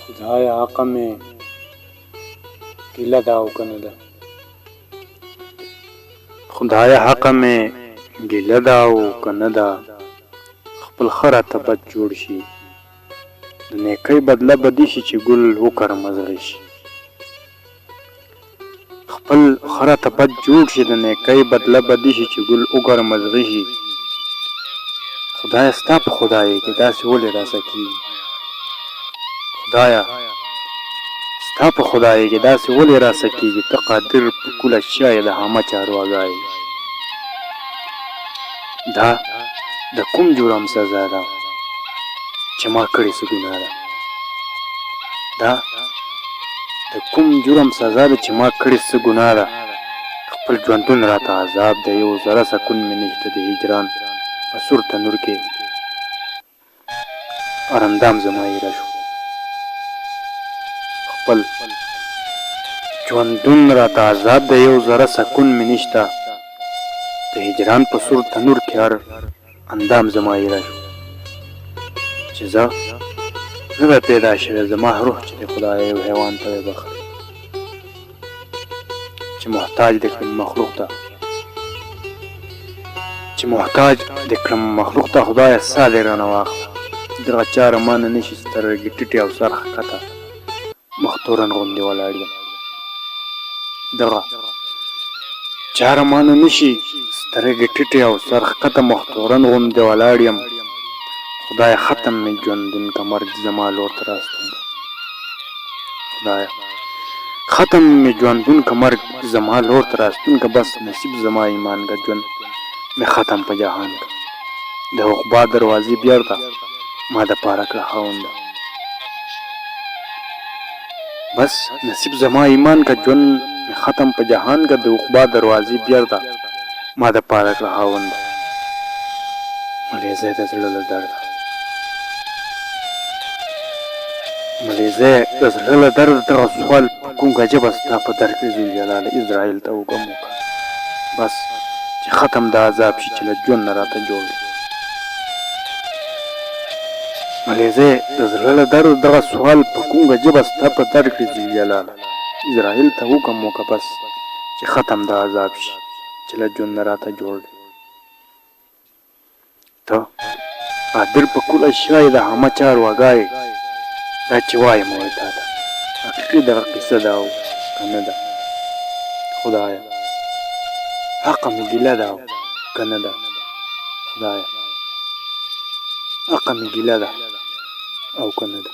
خدایا حقه مې ګیله ده او که نه ده، خدایا حقه مې ګیله ده او که نه ده، خپل ښه راته بد جوړ شي، د نیکۍ بدله به دې شي چې ګل وکرمه زړه شي. خپل ښه راته بد جوړ شي، د نیکۍ بدله به دې شي چې ګل وکرمه زړه شي. خدایه ستا په خدایۍ کې داسې ولې راسه کېږي، خدایه ستا په خدایۍ کې داسې ولې راسه کېږي، ته قادر په کل اشیا یې د همه چارواګایې. دا د کوم جرم سزا ده چې ما کړې څه ګناه ده، دا د کوم جرم سزا ده چې ما کړې څه ګناه ده. خپل ژوندون راته عذاب ده، یو ذره سکون مې نشته د هجران په سور تنور کې ارندام زما ایره شو. خپل ژوندون راته عذاب ده، یو ذره سکون مې نشته د هجران په سور تنور کې هر اندام زما ایره شو. چې زه نه به پیدا شوی زما روح چې د خدای یو حیوان ته وبخښي، چې محتاج دې کړم مخلوق ته، چې محتاج دې کړم مخلوق ته. خدایه ساه دې رانه واخله، دغه چاره مانه نشي سترګې ټیټې او سر ښکته مخ تورن غوندې ولاړ یم. دغه چاره مانه نشي سترګې ټیټې او سر ښکته مخ تورن غوندې ولاړ یم. خدایه ختم مې ژوندون که مرګ زما لور ته راستون که، خدایه ختم مې ژوندون که مرګ زما لور ته راستون که، بس نصیب زما ایمان که ژوند مې ختم په جهان که. د عقبا دروازې بیرته ما د پاره کړه خاونده، بس نصیب زما ایمان که ژوند مې ختم په جهان که. د عقبا دروازې بیرته ما د پاره کړه خاونده، ملیزه د زړه له درده، ملیزه د زړه له درده. دغه سوال په کومه ژبه ستا په در کې ذوالجلاله اسراییل ته وکړم وکړه، بس چې ختم د عذاب شي چې له ژوند نه راته جوړ دی. ملیزه د زړه له درده دغه سوال په کومه ژبه ستا په در کې ذوالجلاله اسراییل ته وکړم وکړه، بس چې ختم د عذاب شي چې له ژوند نه راته جوړ دی. ته قادر په کل اشیا یې د همه چارواګایې، دا چې وایم وایي تا ته حقیقي دغه قصه ده او که نه ده. خدایه حقه مې ګیله ده او که نه ده، خدایه حقه مې ګیله ده او که نه ده.